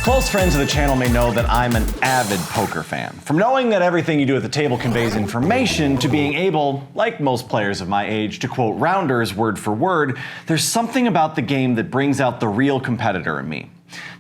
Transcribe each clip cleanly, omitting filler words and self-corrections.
Close friends of the channel may know that I'm an avid poker fan. From knowing that everything you do at the table conveys information to being able, like most players of my age, to quote rounders word for word, there's something about the game that brings out the real competitor in me.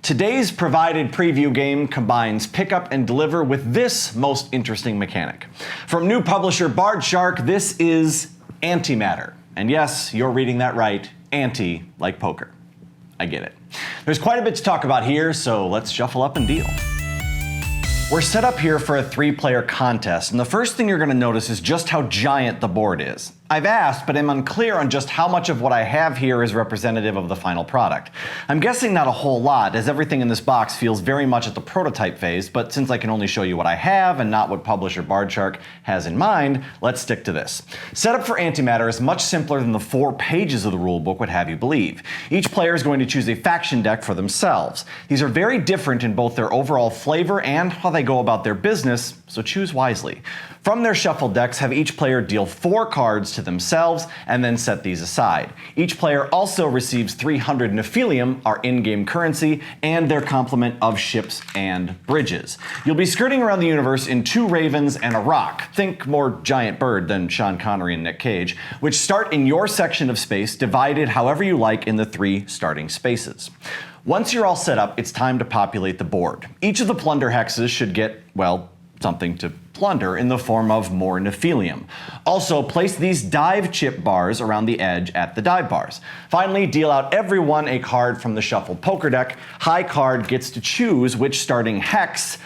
Today's provided preview game combines pick up and deliver with this most interesting mechanic. From new publisher BardShark, this is Antematter. And yes, you're reading that right, anti like poker. I get it. There's quite a bit to talk about here, so let's shuffle up and deal. We're set up here for a 3-player contest, and the first thing you're going to notice is just how giant the board is. I've asked, but I'm unclear on just how much of what I have here is representative of the final product. I'm guessing not a whole lot, as everything in this box feels very much at the prototype phase, but since I can only show you what I have and not what publisher BardShark has in mind, let's stick to this. Setup for Antematter is much simpler than the 4 pages of the rulebook would have you believe. Each player is going to choose a faction deck for themselves. These are very different in both their overall flavor and how they go about their business, so choose wisely. From their shuffled decks, have each player deal 4 cards to themselves and then set these aside. Each player also receives 300 Nephilium, our in-game currency, and their complement of ships and bridges. You'll be skirting around the universe in 2 ravens and a rock, think more giant bird than Sean Connery and Nick Cage, which start in your section of space, divided however you like in the 3 starting spaces. Once you're all set up, it's time to populate the board. Each of the plunder hexes should get, well, something to plunder in the form of more Nephilium. Also, place these dive chip bars around the edge at the dive bars. Finally, deal out everyone a card from the shuffled poker deck. High card gets to choose which starting hex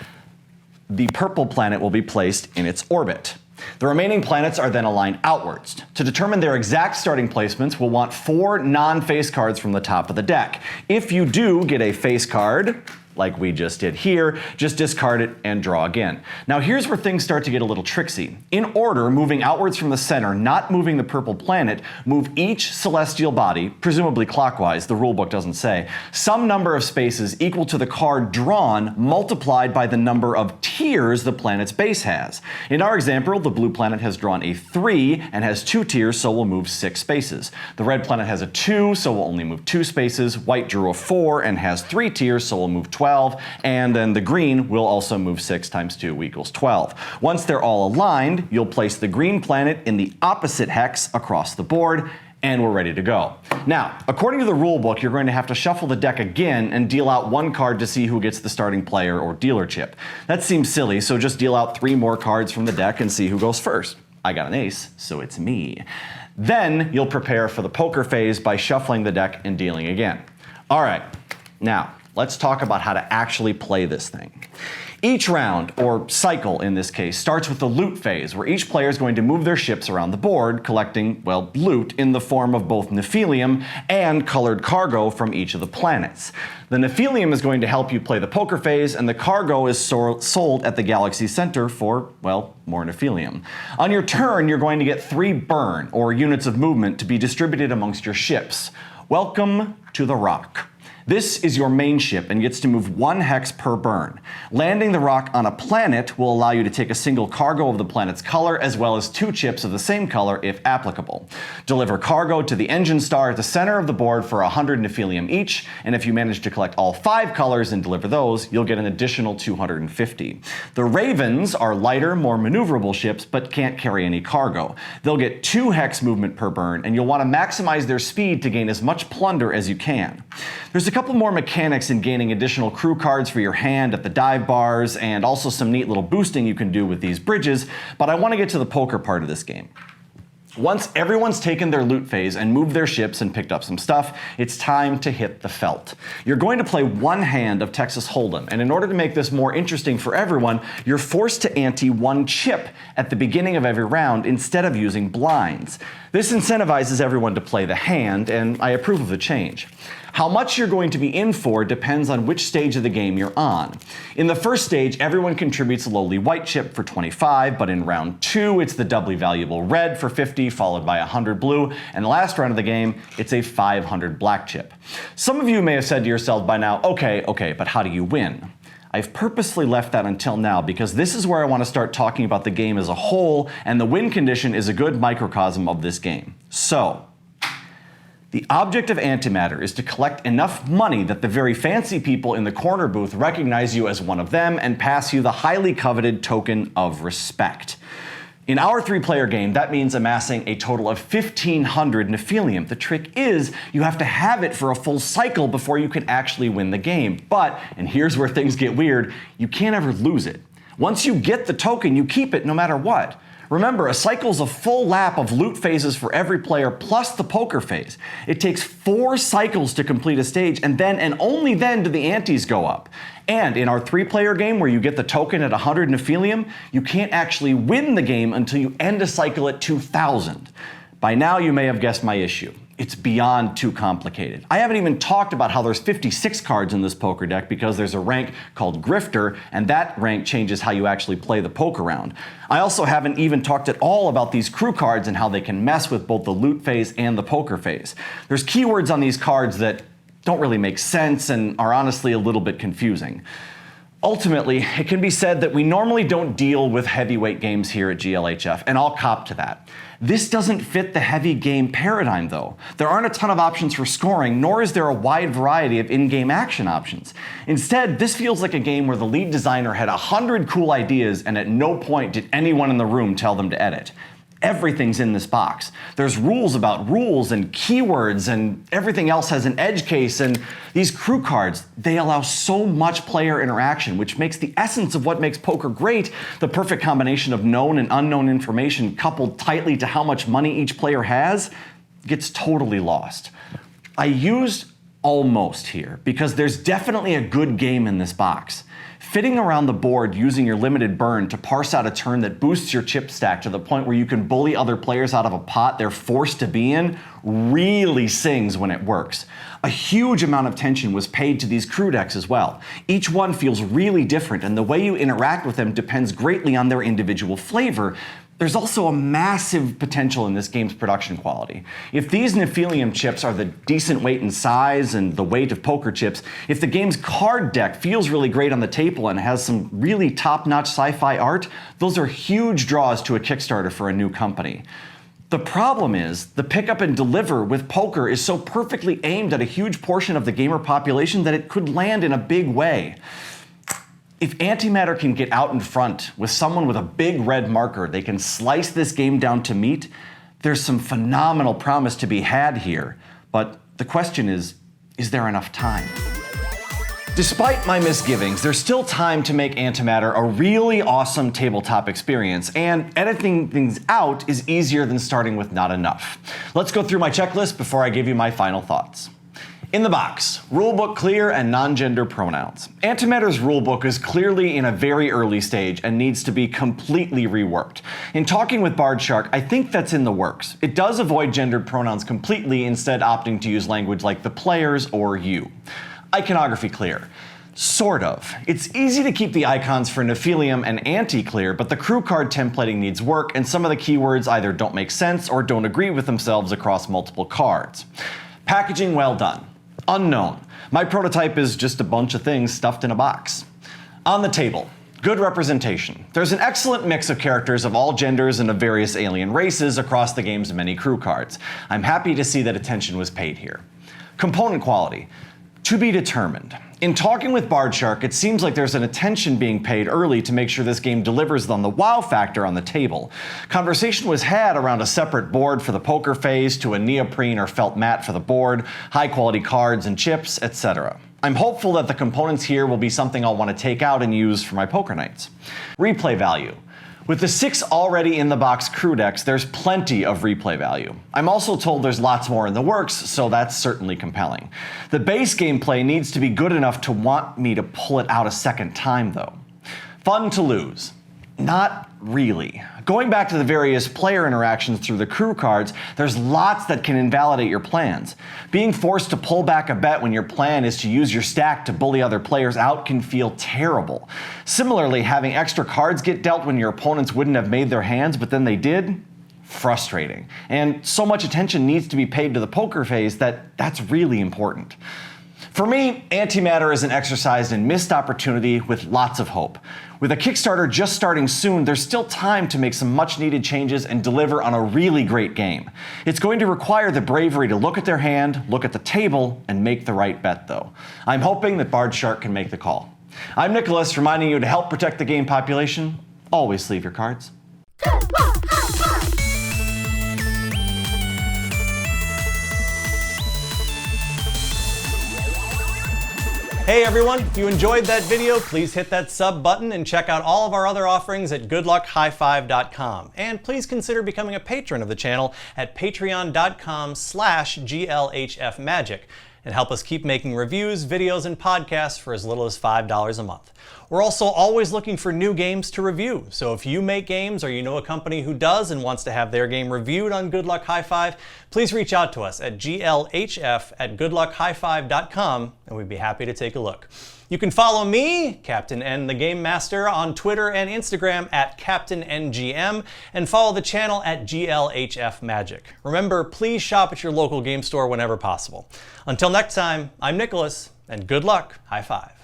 the purple planet will be placed in its orbit. The remaining planets are then aligned outwards. To determine their exact starting placements, we'll want 4 non-face cards from the top of the deck. If you do get a face card, like we just did here, just discard it and draw again. Now here's where things start to get a little tricksy. In order, moving outwards from the center, not moving the purple planet, move each celestial body, presumably clockwise, the rulebook doesn't say, some number of spaces equal to the card drawn multiplied by the number of tiers the planet's base has. In our example, the blue planet has drawn a 3 and has 2 tiers, so we'll move 6 spaces. The red planet has a 2, so we'll only move 2 spaces. White drew a 4 and has 3 tiers, so we'll move 12. And then the green will also move 6 times 2 equals 12. Once they're all aligned, you'll place the green planet in the opposite hex across the board, and we're ready to go. Now, according to the rulebook, you're going to have to shuffle the deck again and deal out 1 card to see who gets the starting player or dealer chip. That seems silly, so just deal out 3 more cards from the deck and see who goes first. I got an ace, so it's me. Then you'll prepare for the poker phase by shuffling the deck and dealing again. All right, now, let's talk about how to actually play this thing. Each round, or cycle in this case, starts with the loot phase, where each player is going to move their ships around the board, collecting, well, loot in the form of both Nephilium and colored cargo from each of the planets. The Nephilium is going to help you play the poker phase, and the cargo is sold at the galaxy center for, well, more Nephilium. On your turn, you're going to get 3 burn, or units of movement, to be distributed amongst your ships. Welcome to the rock. This is your main ship and gets to move 1 hex per burn. Landing the rock on a planet will allow you to take a single cargo of the planet's color as well as 2 chips of the same color if applicable. Deliver cargo to the engine star at the center of the board for 100 Nephilium each, and if you manage to collect all 5 colors and deliver those, you'll get an additional 250. The Ravens are lighter, more maneuverable ships but can't carry any cargo. They'll get 2 hex movement per burn, and you'll want to maximize their speed to gain as much plunder as you can. There's a couple more mechanics in gaining additional crew cards for your hand at the dive bars, and also some neat little boosting you can do with these bridges, but I want to get to the poker part of this game. Once everyone's taken their loot phase and moved their ships and picked up some stuff, it's time to hit the felt. You're going to play 1 hand of Texas Hold'em, and in order to make this more interesting for everyone, you're forced to ante 1 chip at the beginning of every round instead of using blinds. This incentivizes everyone to play the hand, and I approve of the change. How much you're going to be in for depends on which stage of the game you're on. In the first stage, everyone contributes a lowly white chip for 25, but in round 2, it's the doubly valuable red for 50, followed by 100 blue, and the last round of the game, it's a 500 black chip. Some of you may have said to yourselves by now, okay, but how do you win? I've purposely left that until now because this is where I want to start talking about the game as a whole, and the win condition is a good microcosm of this game. So, The object of Antematter is to collect enough money that the very fancy people in the corner booth recognize you as one of them and pass you the highly coveted token of respect. In our 3-player game, that means amassing a total of 1,500 Nephilium. The trick is, you have to have it for a full cycle before you can actually win the game. But, and here's where things get weird, you can't ever lose it. Once you get the token, you keep it no matter what. Remember, a cycle's a full lap of loot phases for every player plus the poker phase. It takes 4 cycles to complete a stage, and then and only then do the antes go up. And in our 3-player game where you get the token at 100 Nephilium, you can't actually win the game until you end a cycle at 2,000. By now you may have guessed my issue. It's beyond too complicated. I haven't even talked about how there's 56 cards in this poker deck because there's a rank called Grifter, and that rank changes how you actually play the poker round. I also haven't even talked at all about these crew cards and how they can mess with both the loot phase and the poker phase. There's keywords on these cards that don't really make sense and are honestly a little bit confusing. Ultimately, it can be said that we normally don't deal with heavyweight games here at GLHF, and I'll cop to that. This doesn't fit the heavy game paradigm, though. There aren't a ton of options for scoring, nor is there a wide variety of in-game action options. Instead, this feels like a game where the lead designer had 100 cool ideas and at no point did anyone in the room tell them to edit. Everything's in this box. There's rules about rules and keywords, and everything else has an edge case, and these crew cards, they allow so much player interaction, which makes the essence of what makes poker great, the perfect combination of known and unknown information coupled tightly to how much money each player has, gets totally lost. I used almost here because there's definitely a good game in this box. Fitting around the board using your limited burn to parse out a turn that boosts your chip stack to the point where you can bully other players out of a pot they're forced to be in really sings when it works. A huge amount of attention was paid to these crew decks as well. Each one feels really different, and the way you interact with them depends greatly on their individual flavor. There's also a massive potential in this game's production quality. If these Nephilium chips are the decent weight and size and the weight of poker chips, if the game's card deck feels really great on the table and has some really top-notch sci-fi art, those are huge draws to a Kickstarter for a new company. The problem is, the pick up and deliver with poker is so perfectly aimed at a huge portion of the gamer population that it could land in a big way. If Antematter can get out in front with someone with a big red marker, they can slice this game down to meat, there's some phenomenal promise to be had here. But the question is there enough time? Despite my misgivings, there's still time to make Antematter a really awesome tabletop experience, and editing things out is easier than starting with not enough. Let's go through my checklist before I give you my final thoughts. In the box, rulebook clear and non-gender pronouns. Antimatter's rulebook is clearly in a very early stage and needs to be completely reworked. In talking with BardShark, I think that's in the works. It does avoid gendered pronouns completely, instead opting to use language like the players or you. Iconography clear. Sort of. It's easy to keep the icons for Nephilium and Anti clear, but the crew card templating needs work, and some of the keywords either don't make sense or don't agree with themselves across multiple cards. Packaging well done. Unknown. My prototype is just a bunch of things stuffed in a box. On the table. Good representation. There's an excellent mix of characters of all genders and of various alien races across the game's many crew cards. I'm happy to see that attention was paid here. Component quality. To be determined. In talking with BardShark, it seems like there's an attention being paid early to make sure this game delivers on the wow factor on the table. Conversation was had around a separate board for the poker phase, to a neoprene or felt mat for the board, high quality cards and chips, etc. I'm hopeful that the components here will be something I'll want to take out and use for my poker nights. Replay value. With the 6 already in the box crew decks, there's plenty of replay value. I'm also told there's lots more in the works, so that's certainly compelling. The base gameplay needs to be good enough to want me to pull it out a second time, though. Fun to lose. Not really. Going back to the various player interactions through the crew cards, there's lots that can invalidate your plans. Being forced to pull back a bet when your plan is to use your stack to bully other players out can feel terrible. Similarly, having extra cards get dealt when your opponents wouldn't have made their hands, but then they did, frustrating. And so much attention needs to be paid to the poker phase that that's really important. For me, Antematter is an exercise in missed opportunity with lots of hope. With a Kickstarter just starting soon, there's still time to make some much needed changes and deliver on a really great game. It's going to require the bravery to look at their hand, look at the table, and make the right bet though. I'm hoping that BardShark can make the call. I'm Nicholas, reminding you to help protect the game population, always sleeve your cards. Hey everyone, if you enjoyed that video, please hit that sub button and check out all of our other offerings at goodluckhighfive.com. And please consider becoming a patron of the channel at patreon.com/GLHFmagic and help us keep making reviews, videos, and podcasts for as little as $5 a month. We're also always looking for new games to review, so if you make games or you know a company who does and wants to have their game reviewed on Good Luck High Five, please reach out to us at glhf@goodluckhighfive.com and we'd be happy to take a look. You can follow me, Captain N the Game Master, on Twitter and Instagram at CaptainNGM, and follow the channel at GLHF Magic. Remember, please shop at your local game store whenever possible. Until next time, I'm Nicholas, and good luck, high five.